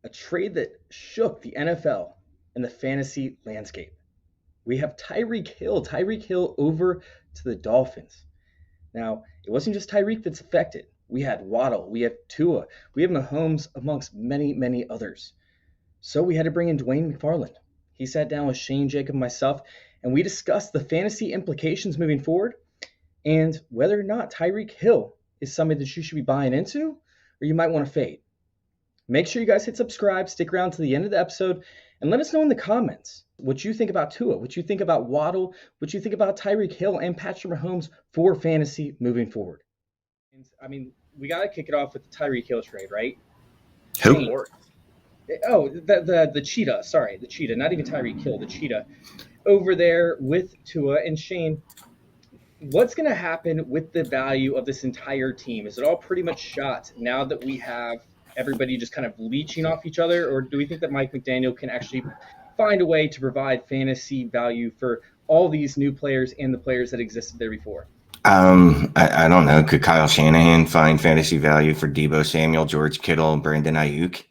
a trade that shook the NFL and the fantasy landscape. We have Tyreek Hill over to the Dolphins. Now, it wasn't just Tyreek that's affected. We had Waddle, we have Tua, we have Mahomes, amongst many, many others. So we had to bring in Dwain McFarland. He sat down with Shane, Jacob, and myself, and we discussed the fantasy implications moving forward and whether or not Tyreek Hill is somebody that you should be buying into or you might want to fade. Make sure you guys hit subscribe, stick around to the end of the episode, and let us know in the comments what you think about Tua, what you think about Waddle, what you think about Tyreek Hill and Patrick Mahomes for fantasy moving forward. I mean, we got to kick it off with the Tyreek Hill trade, right? Who? Oh, the cheetah. Sorry, the cheetah. Not even Tyreek Hill, the cheetah. Over there with Tua and Shane. What's going to happen with the value of this entire team? Is it all pretty much shot now that we have everybody just kind of leeching off each other, or do we think that Mike McDaniel can actually find a way to provide fantasy value for all these new players and the players that existed there before? I don't know. Could Kyle Shanahan find fantasy value for Deebo Samuel, George Kittle, and Brandon Ayuk?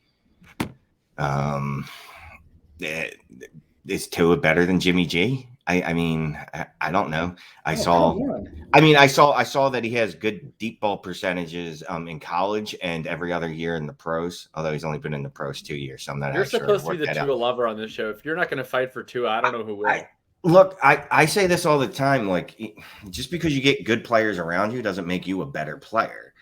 Is Tua better than Jimmy G? I mean, I don't know. I saw that he has good deep ball percentages in college and every other year in the pros. Although he's only been in the pros 2 years, so I'm not. You're supposed to be the Tua lover on this show. If you're not going to fight for Tua, I don't know who will. Look, I say this all the time. Like, just because you get good players around you doesn't make you a better player.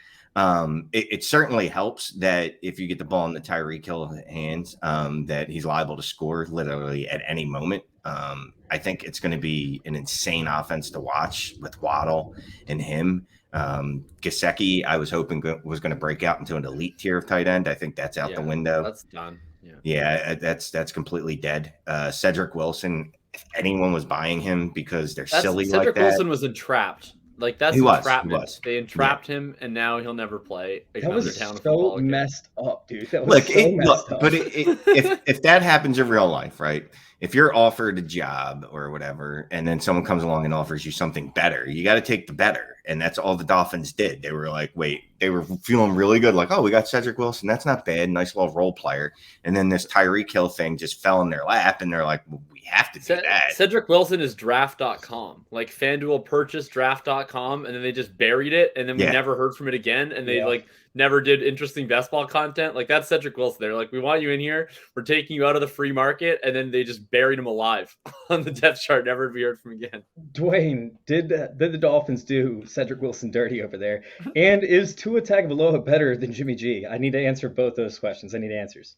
It certainly helps that if you get the ball in the Tyreek Hill hands, that he's liable to score literally at any moment. I think it's going to be an insane offense to watch with Waddle and him. Gesicki, I was hoping was going to break out into an elite tier of tight end. I think that's out the window. That's done. Yeah, that's completely dead. Cedric Wilson, if anyone was buying him because they're silly like that. Cedric Wilson was entrapped. Like, that's entrapment. They entrapped him, and now he'll never play another down football again. Messed up, dude. That was messed up. But if that happens in real life, right? If you're offered a job or whatever, and then someone comes along and offers you something better, you got to take the better. And that's all the Dolphins did. They were like, they were feeling really good. Like, oh, we got Cedric Wilson. That's not bad. Nice little role player. And then this Tyreek Hill thing just fell in their lap. And they're like, well, we have to do that. Cedric Wilson is draft.com. Like, FanDuel purchased draft.com, and then they just buried it. And then we never heard from it again. And they never did interesting best ball content. Like, that's Cedric Wilson. They're like, we want you in here. We're taking you out of the free market. And then they just buried him alive on the depth chart. Never to be heard from again. Dwayne, did the Dolphins do Cedric Wilson dirty over there? And is Tua Tagovailoa better than Jimmy G? I need to answer both those questions. I need answers.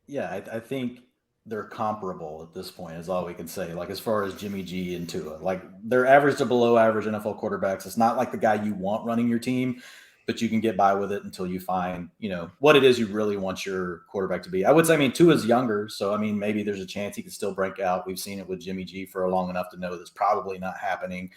Yeah, I think they're comparable at this point is all we can say. Like, as far as Jimmy G and Tua, like, they're average to below average NFL quarterbacks. It's not like the guy you want running your team, but you can get by with it until you find, what it is you really want your quarterback to be. I would say, Tua's younger, so, maybe there's a chance he could still break out. We've seen it with Jimmy G for long enough to know that's probably not happening.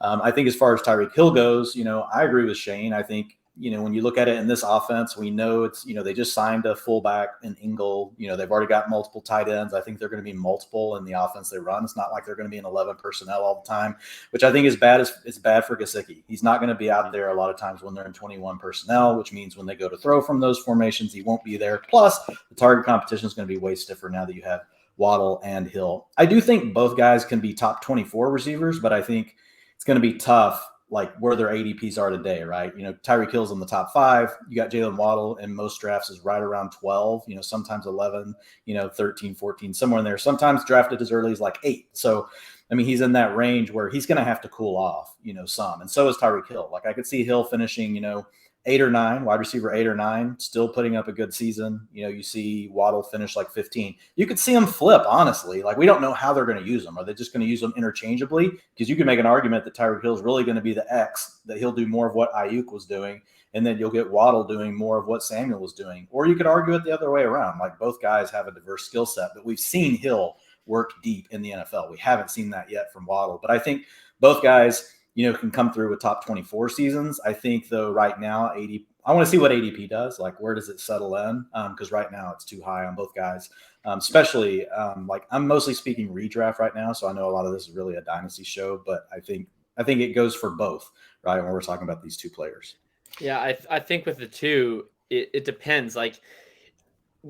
I think as far as Tyreek Hill goes, I agree with Shane. I think, when you look at it in this offense, we know it's, they just signed a fullback in Ingle. They've already got multiple tight ends. I think they're going to be multiple in the offense they run. It's not like they're going to be in 11 personnel all the time, which I think is bad. It's bad for Gesicki. He's not going to be out there a lot of times when they're in 21 personnel, which means when they go to throw from those formations, he won't be there. Plus, the target competition is going to be way stiffer now that you have Waddle and Hill. I do think both guys can be top 24 receivers, but I think it's going to be tough, like where their ADPs are today, right? Tyreek Hill's in the top 5. You got Jaylen Waddle in most drafts is right around 12, sometimes 11, 13, 14, somewhere in there. Sometimes drafted as early as like 8. So, he's in that range where he's going to have to cool off, some. And so is Tyreek Hill. Like, I could see Hill finishing, 8 or 9, wide receiver 8 or 9, still putting up a good season. You see Waddle finish like 15. You could see them flip, honestly. Like, we don't know how they're going to use them. Are they just going to use them interchangeably? Because you can make an argument that Tyreek Hill is really going to be the X, that he'll do more of what Ayuk was doing, and then you'll get Waddle doing more of what Samuel was doing. Or you could argue it the other way around. Like, both guys have a diverse skill set, but we've seen Hill work deep in the NFL. We haven't seen that yet from Waddle. But I think both guys – can come through with top 24 seasons. I think, though, right now, I want to see what ADP does. Like, where does it settle in? Because right now it's too high on both guys, especially I'm mostly speaking redraft right now. So I know a lot of this is really a dynasty show, but I think it goes for both, right? When we're talking about these two players. Yeah, I think with the two, it depends. Like,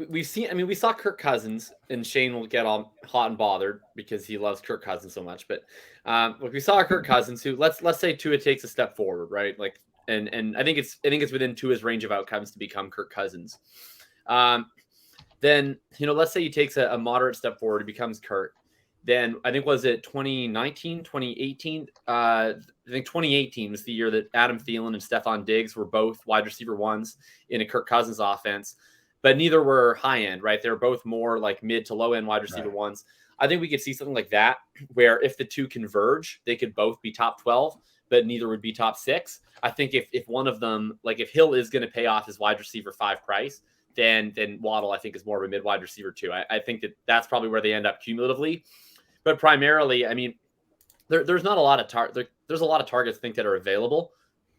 we've seen. I mean, we saw Kirk Cousins, and Shane will get all hot and bothered because he loves Kirk Cousins so much. But we saw Kirk Cousins, who let's say Tua takes a step forward, right? Like, and I think it's within Tua's range of outcomes to become Kirk Cousins. Then let's say he takes a moderate step forward, he becomes Kirk. Then I think was it 2019, 2018? I think 2018 was the year that Adam Thielen and Stephon Diggs were both wide receiver ones in a Kirk Cousins offense, but neither were high end, right? They were both more like mid to low end wide receiver ones. I think we could see something like that, where if the two converge, they could both be top 12, but neither would be top 6. I think if one of them, like if Hill is going to pay off his wide receiver 5 price, then Waddle, I think, is more of a mid wide receiver 2. I think that's probably where they end up cumulatively. But primarily, I mean, there's not a lot of there's a lot of targets I think that are available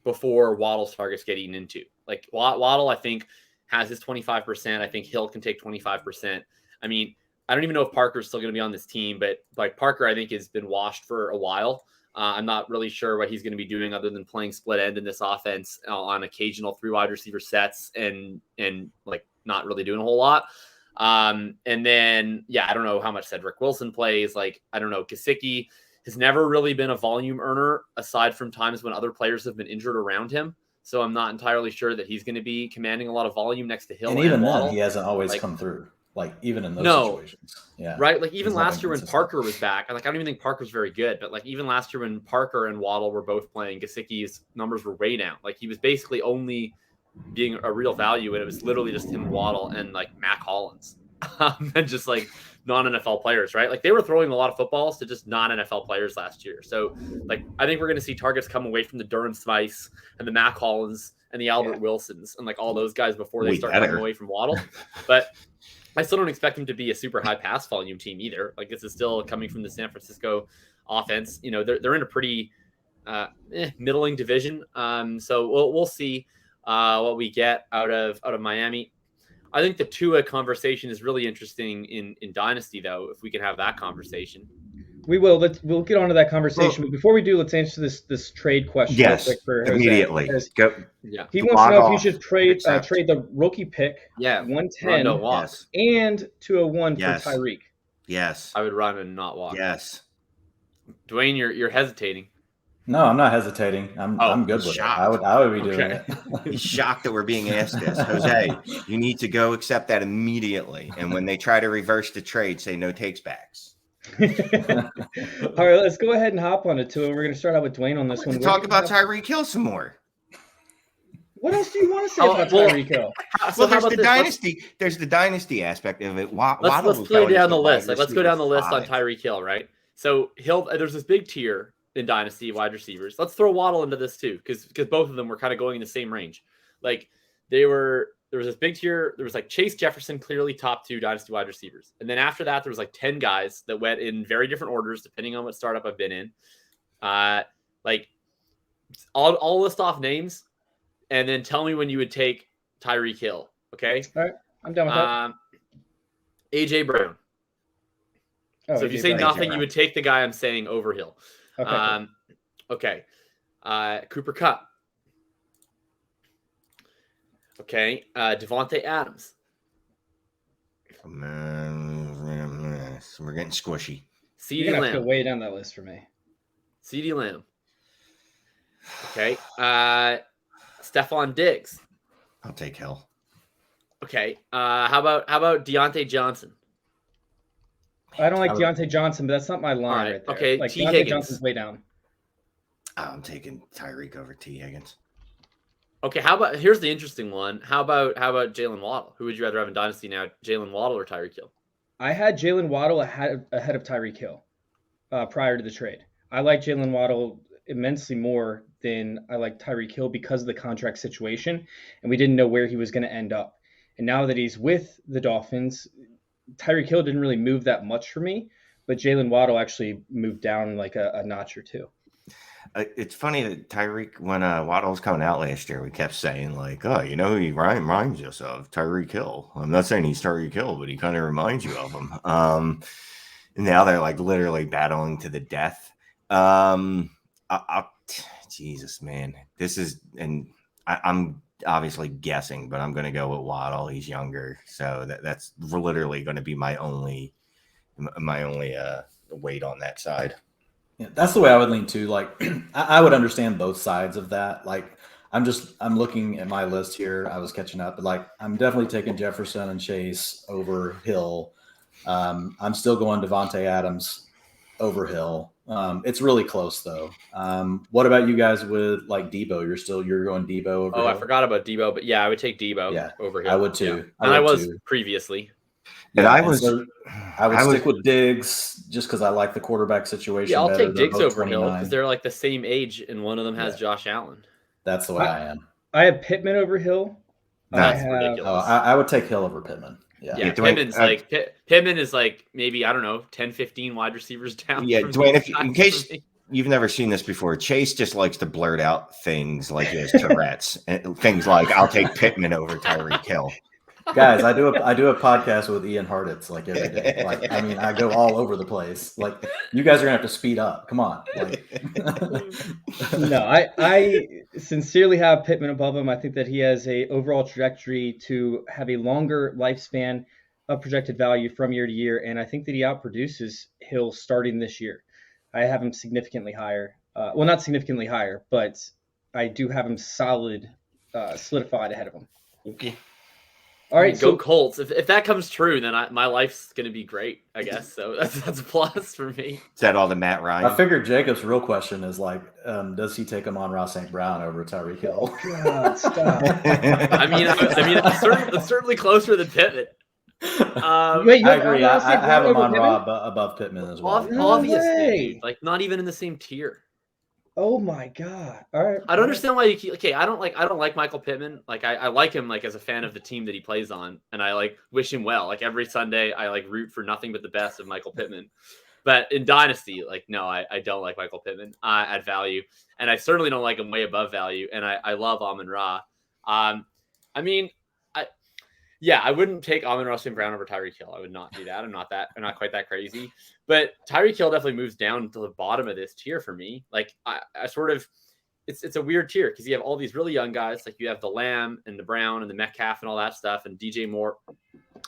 before Waddle's targets get eaten into. Like Waddle, I think, has his 25%. I think Hill can take 25%. I mean, I don't even know if Parker's still going to be on this team, but like Parker, I think, has been washed for a while. I'm not really sure what he's going to be doing other than playing split end in this offense on occasional 3 wide receiver sets and like not really doing a whole lot. And then, I don't know how much Cedric Wilson plays. Like, I don't know. Gesicki has never really been a volume earner aside from times when other players have been injured around him. So I'm not entirely sure that he's going to be commanding a lot of volume next to Hill. And even then, he hasn't always come through. Like, even in those situations. Yeah. Right? Like, even last year when Parker was back, like, I don't even think Parker's very good, but like, even last year when Parker and Waddle were both playing, Gesicki's numbers were way down. Like, he was basically only being a real value, and it was literally just him, Waddle, and like Mac Hollins, and just like non-NFL players, right? Like, they were throwing a lot of footballs to just non-NFL players last year. So, like, I think we're going to see targets come away from the Durham Spice and the Mac Hollins and the Albert Wilsons and like all those guys before they start coming away from Waddle. But I still don't expect them to be a super high pass volume team either. Like, this is still coming from the San Francisco offense. They're in a pretty middling division. So we'll see what we get out of Miami. I think the Tua conversation is really interesting in Dynasty, though, if we can have that conversation. We will. We'll get onto that conversation. But before we do, let's answer this trade question. Yes, real quick for Jose. Immediately. Go. Yeah. He wants to know if you should trade the rookie pick, 110, and 201 for Tyreek. Yes. I would run and not walk. Yes. Dwayne, you're hesitating. No, I'm not hesitating. I'm good with shocked. it. I would be doing it. He's shocked that we're being asked this. Jose, you need to go accept that immediately. And when they try to reverse the trade, say no takes backs. All right, let's go ahead and hop on it, Tua. We're going to start out with Dwayne on this one. Talk about Tyreek Hill some more. What else do you want to say about Tyreek Hill? Well, there's the dynasty. There's the dynasty aspect of it. Let's play down the list. Like, let's go down the list on Tyreek Hill, right? So Hill, there's this big tier in dynasty wide receivers. Let's throw Waddle into this too, because both of them were kind of going in the same range. Like, there was this big tier. There was like Chase Jefferson, clearly top 2 dynasty wide receivers. And then after that, there was like 10 guys that went in very different orders, depending on what startup I've been in. Like, I'll list off names and then tell me when you would take Tyreek Hill. Okay. All right. I'm done with that. AJ Brown. So if you say nothing, you would take the guy I'm saying over Hill. Okay. Cooper Kupp. Okay. Devontae Adams. We're getting squishy. You're going to have to way down that list for me. CeeDee Lamb. Okay. Stephon Diggs. I'll take Hill. Okay. How about Deontay Johnson? I don't like Deontay Johnson, but that's not my line right there. Okay, like, T. Deontay Higgins. Johnson's way down. I'm taking Tyreek over T. Higgins. Okay, here's the interesting one. How about Jaylen Waddle? Who would you rather have in Dynasty now, Jaylen Waddle or Tyreek Hill? I had Jaylen Waddle ahead of Tyreek Hill prior to the trade. I like Jaylen Waddle immensely more than I like Tyreek Hill because of the contract situation, and we didn't know where he was going to end up. And now that he's with the Dolphins, Tyreek Hill didn't really move that much for me, but Jaylen Waddle actually moved down like a notch or two. It's funny that Tyreek, when Waddle was coming out last year, we kept saying like, oh, you know who he reminds us of? Tyreek Hill. I'm not saying he's Tyreek Hill, but he kind of reminds you of him. And now they're like literally battling to the death. Jesus, man, this is, and I'm obviously guessing, but I'm going to go with Waddle. He's younger, so that's literally going to be my only weight on that side. Yeah, that's the way I would lean too. Like, I would understand both sides of that. Like, I'm looking at my list here. I was catching up, but like, I'm definitely taking Jefferson and Chase over Hill. I'm still going Devontae Adams over Hill. It's really close though. What about you guys with like Debo? You're going Debo over Hill? I forgot about Debo, but yeah, I would take Debo over Hill. I would too. Yeah. I was previously. And I would stick with Diggs just because I like the quarterback situation. Yeah, I'll better. take Diggs over Hill because they're like the same age, and one of them has Josh Allen. That's the way I am. I have Pittman over Hill. That's ridiculous. I would take Hill over Pittman. Yeah, Pittman is like maybe, I don't know, 10, 15 wide receivers down. Yeah, Dwayne, in case you've never seen this before, Chase just likes to blurt out things like he has Tourette's. And things like, I'll take Pittman over Tyreek Hill. Guys, I do a podcast with Ian Hartitz like every day. Like, I mean, I go all over the place. Like, you guys are gonna have to speed up. Come on. Like, no, I sincerely have Pittman above him. I think that he has a overall trajectory to have a longer lifespan of projected value from year to year, and I think that he outproduces Hill starting this year. I have him significantly higher. Well, not significantly higher, but I do have him solidified ahead of him. Okay. All right, go Colts. If that comes true, then my life's going to be great, I guess. So that's a plus for me. Is that all the Matt Ryan? I figured Jacob's real question is like, does he take Amon-Ra St. Brown over Tyreek Hill? God, stop. I mean, it's certainly closer than Pittman. Wait, I agree. I have Amon-Ra above Pittman as well. Obviously, like not even in the same tier. Oh my God! All right. I don't understand why you keep. Okay, I don't like Michael Pittman. Like I like him like as a fan of the team that he plays on, and I like wish him well. Like every Sunday, I like root for nothing but the best of Michael Pittman. But in Dynasty, like no, I don't like Michael Pittman at value, and I certainly don't like him way above value. And I love Amon-Ra. I mean, I wouldn't take Amon-Ra St. Brown over Tyreek Hill. I would not do that. I'm not quite that crazy. But Tyreek Hill definitely moves down to the bottom of this tier for me. Like I sort of, it's a weird tier because you have all these really young guys. Like you have the Lamb and the Brown and the Metcalf and all that stuff and DJ Moore.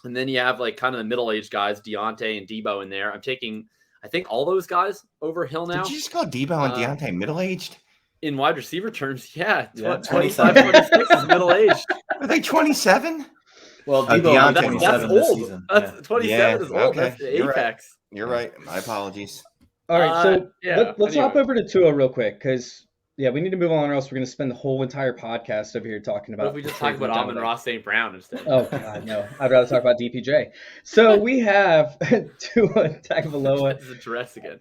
And then you have like kind of the middle-aged guys, Deontay and Debo in there. I'm taking, I think, all those guys over Hill now. Did you just call Debo and Deontay middle-aged? In wide receiver terms, yeah. 25, 26 is middle-aged. Are they 27? Well, Debo that's 27 old. this season. That's 27 is old. Okay. That's the apex. You're right. My apologies. All right, so let's anyway. hop over to Tua real quick because we need to move on, or else we're going to spend the whole entire podcast over here talking about. What if we just talk about Amon-Ra St. Brown instead? Oh God, no! I'd rather talk about DPJ. So we have Tua Tagovailoa. This is a dress again.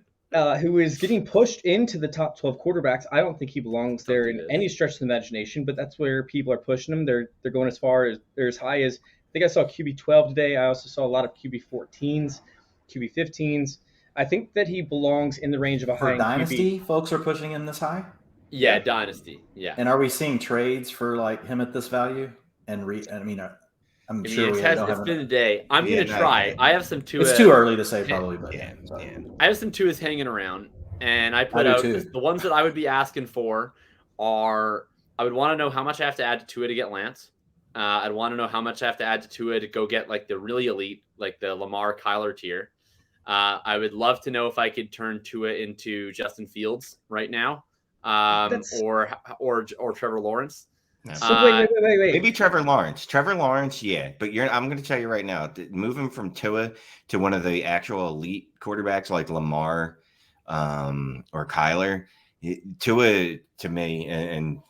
Who is getting pushed into the top 12 quarterbacks. I don't think he belongs there in any stretch of the imagination, but that's where people are pushing him. They're going as far as they're as high as. I think I saw QB 12 today. I also saw a lot of QB 14s, QB 15s. I think that he belongs in the range of a high Dynasty. QB. Folks are pushing him this high. Yeah, Dynasty. Yeah. And are we seeing trades for like him at this value? I'm sure it's been a day. I'm gonna try. I have some Tua. It's too early to say probably, but I have some Tuas hanging around, and I put out the ones that I would be asking for are. I would want to know how much I have to add to Tua to get Lance. I'd want to know how much I have to add to Tua to go get like the really elite, like the Lamar Kyler tier. I would love to know if I could turn Tua into Justin Fields right now, or Trevor Lawrence. So wait. Maybe Trevor Lawrence, yeah. But I'm going to tell you right now, moving from Tua to one of the actual elite quarterbacks like Lamar or Kyler, Tua to me and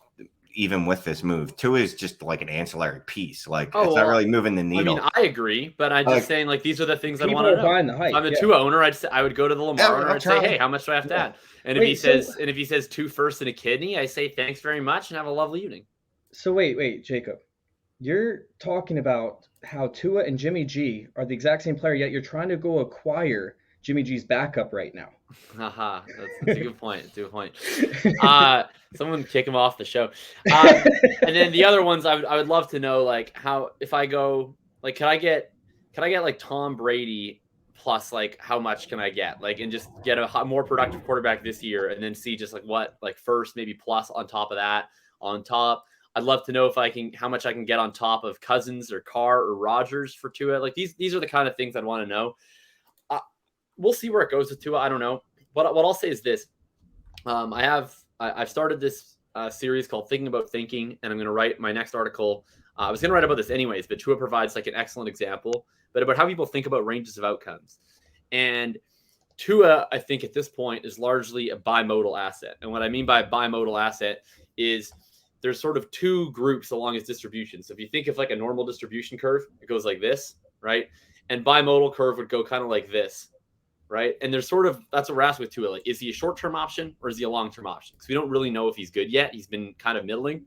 even with this move, Tua is just like an ancillary piece. Like it's not really moving the needle. I mean, I agree, but I'm just saying like these are the things I want to know. Buying the hype, if I'm a Tua owner, I would go to the Lamar owner and say, hey, how much do I have to add? And if he says 2 firsts and a kidney, I say thanks very much and have a lovely evening. So wait, Jacob, you're talking about how Tua and Jimmy G are the exact same player, yet you're trying to go acquire Jimmy G's backup right now. Haha, that's a good point. That's a good point. Someone kick him off the show. And then the other ones, I would love to know like how if I go like can I get like Tom Brady plus like how much can I get like and just get a more productive quarterback this year and then see just like what like first maybe plus on top of that on top. I'd love to know how much I can get on top of Cousins or Carr or Rodgers for Tua. Like these are the kind of things I'd want to know. We'll see where it goes with Tua. I don't know. What I'll say is this. I've started this series called Thinking About Thinking, and I'm going to write my next article. I was going to write about this anyways, but Tua provides like an excellent example, but about how people think about ranges of outcomes. And Tua, I think at this point is largely a bimodal asset. And what I mean by a bimodal asset is there's sort of two groups along its distribution. So if you think of like a normal distribution curve, it goes like this, right? And bimodal curve would go kind of like this, right? And there's sort of, that's what we're asking with Tua. Like, is he a short-term option or is he a long-term option? Because we don't really know if he's good yet. He's been kind of middling.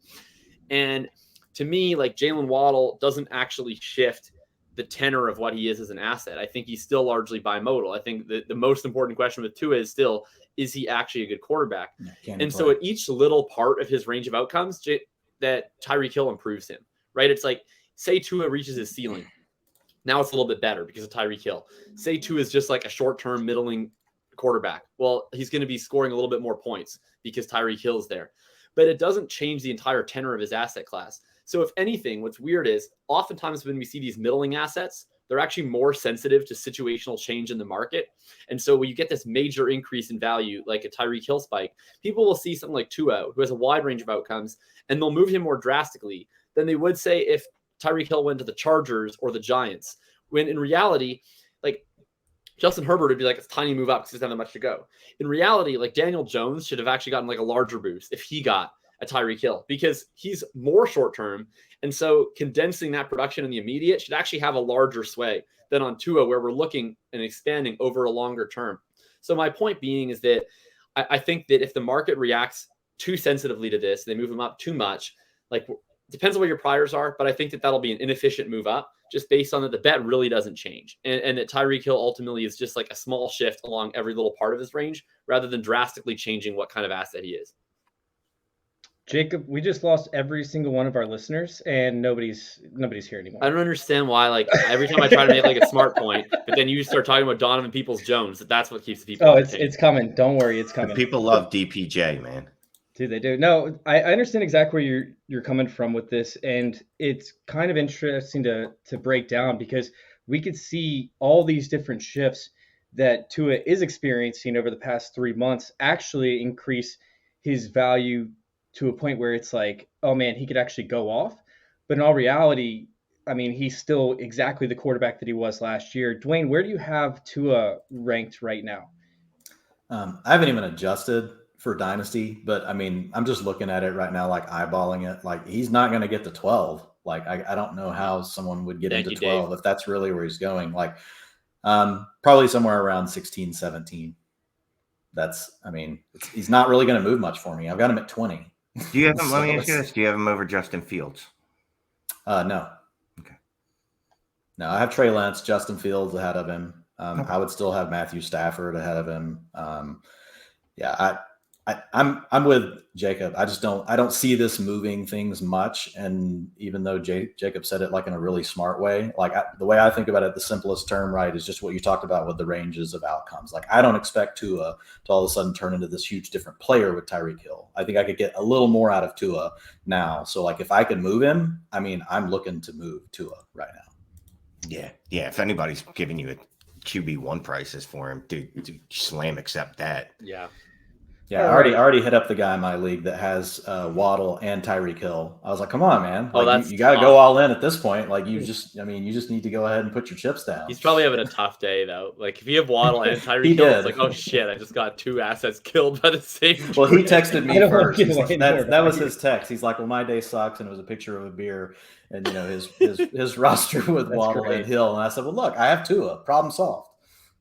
And to me, like Jaylen Waddle doesn't actually shift the tenor of what he is as an asset. I think he's still largely bimodal. I think the most important question with Tua is still, is he actually a good quarterback? And so at each little part of his range of outcomes, that Tyreek Hill improves him, right? It's like, say Tua reaches his ceiling. Now it's a little bit better because of Tyreek Hill. Say Tua is just like a short-term middling quarterback. Well, he's going to be scoring a little bit more points because Tyreek Hill is there. But it doesn't change the entire tenor of his asset class. So if anything, what's weird is oftentimes when we see these middling assets, they're actually more sensitive to situational change in the market. And so when you get this major increase in value, like a Tyreek Hill spike, people will see something like Tua, who has a wide range of outcomes, and they'll move him more drastically than they would say if Tyreek Hill went to the Chargers or the Giants, when in reality, like Justin Herbert would be like a tiny move up because he doesn't have that much to go. In reality, like Daniel Jones should have actually gotten like a larger boost if he got a Tyreek Hill because he's more short-term. And so condensing that production in the immediate should actually have a larger sway than on Tua, where we're looking and expanding over a longer term. So my point being is that I think that if the market reacts too sensitively to this, they move him up too much, like depends on what your priors are, but I think that that'll be an inefficient move up just based on that the bet really doesn't change. And that Tyreek Hill ultimately is just like a small shift along every little part of his range rather than drastically changing what kind of asset he is. Jacob, we just lost every single one of our listeners, and nobody's here anymore. I don't understand why. Like every time I try to make like a smart point, but then you start talking about Donovan Peoples-Jones. That's what keeps the people. Oh, it's coming. Don't worry, it's coming. People love DPJ, man. Dude, they do. No, I understand exactly where you're coming from with this, and it's kind of interesting to break down because we could see all these different shifts that Tua is experiencing over the past 3 months actually increase his value to a point where it's like, oh man, he could actually go off. But in all reality, I mean, he's still exactly the quarterback that he was last year. Dwayne, where do you have Tua ranked right now? I haven't even adjusted for Dynasty, but I mean, I'm just looking at it right now, like eyeballing it. Like he's not going to get to 12. Like I don't know how someone would get into 12 Dave. If that's really where he's going. Like probably somewhere around 16, 17. That's, I mean, he's not really going to move much for me. I've got him at 20. Do you have him? Let me ask you this: do you have him over Justin Fields? No. Okay. No, I have Trey Lance, Justin Fields ahead of him. I would still have Matthew Stafford ahead of him. I'm with Jacob. I don't see this moving things much. And even though Jacob said it like in a really smart way, like the way I think about it, the simplest term, right, is just what you talked about with the ranges of outcomes. Like I don't expect Tua to all of a sudden turn into this huge different player with Tyreek Hill. I think I could get a little more out of Tua now. So like if I could move him, I mean, I'm looking to move Tua right now. Yeah. If anybody's giving you a QB1 prices for him, dude, slam accept that. Yeah, I already hit up the guy in my league that has Waddle and Tyreek Hill. I was like, come on, man. Like, you got to go all in at this point. Like you just need to go ahead and put your chips down. He's probably having a tough day though. Like if you have Waddle and Tyreek Hill, it's like, oh shit, I just got two assets killed by the same. Well, he texted me first. That was his text. He's like, well, my day sucks, and it was a picture of a beer and his roster with Waddle and Hill. And I said, well, look, I have Tua. Problem solved.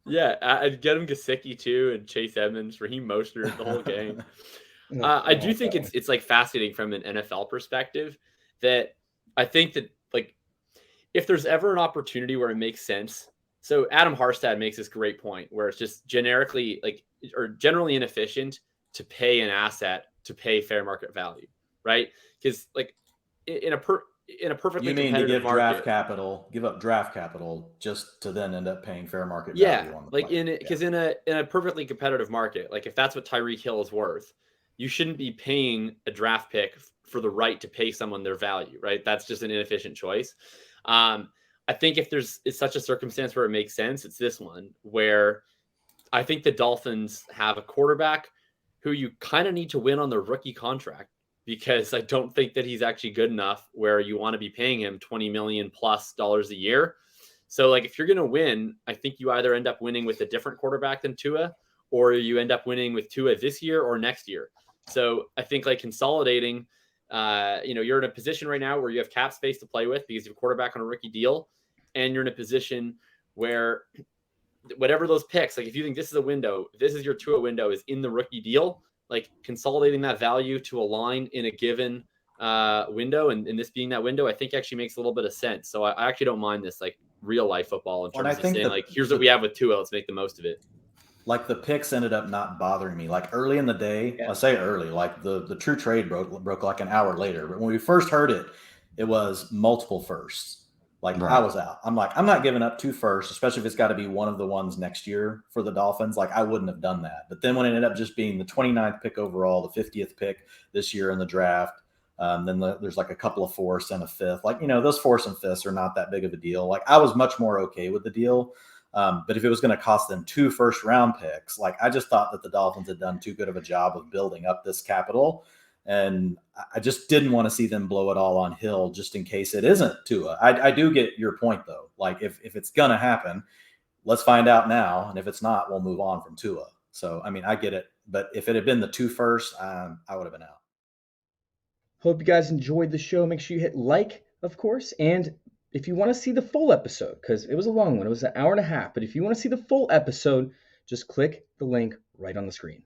Yeah, I'd get him Gesicki too, and Chase Edmonds, Raheem Mostert, the whole game. I do think it's like fascinating from an NFL perspective that I think that like if there's ever an opportunity where it makes sense. So Adam Harstad makes this great point where it's just generally inefficient to pay an asset to pay fair market value, right? Because like in a perfectly competitive market, give up draft capital just to then end up paying fair market value on the player. Because in a perfectly competitive market, like if that's what Tyreek Hill is worth, you shouldn't be paying a draft pick for the right to pay someone their value, right? That's just an inefficient choice. I think if it's such a circumstance where it makes sense, it's this one where I think the Dolphins have a quarterback who you kind of need to win on their rookie contract, because I don't think that he's actually good enough where you want to be paying him $20 million plus a year. So like, if you're going to win, I think you either end up winning with a different quarterback than Tua, or you end up winning with Tua this year or next year. So I think like consolidating, you're in a position right now where you have cap space to play with because you have a quarterback on a rookie deal, and you're in a position where whatever those picks, like if you think this is a window, this is your Tua window, is in the rookie deal, like consolidating that value to align in a given window, and this being that window, I think actually makes a little bit of sense. So I actually don't mind this like real life football in terms of saying like, here's what we have with Tua, let's make the most of it. Like the picks ended up not bothering me. Like early in the day, I say early, like the true trade broke like an hour later. But when we first heard it, it was multiple firsts. Like right. I was out. I'm like, I'm not giving up 2 firsts, especially if it's got to be one of the ones next year for the Dolphins. Like I wouldn't have done that. But then when it ended up just being the 29th pick overall, the 50th pick this year in the draft, then there's like a couple of 4th and a 5th. Like, those 4th and 5ths are not that big of a deal. Like I was much more okay with the deal. But if it was going to cost them 2 first-round picks, like I just thought that the Dolphins had done too good of a job of building up this capital. And I just didn't want to see them blow it all on Hill just in case it isn't Tua. I do get your point, though. Like, if it's going to happen, let's find out now. And if it's not, we'll move on from Tua. So, I mean, I get it. But if it had been the 2 firsts, I would have been out. Hope you guys enjoyed the show. Make sure you hit like, of course. And if you want to see the full episode, because it was a long one, it was an hour and a half. But if you want to see the full episode, just click the link right on the screen.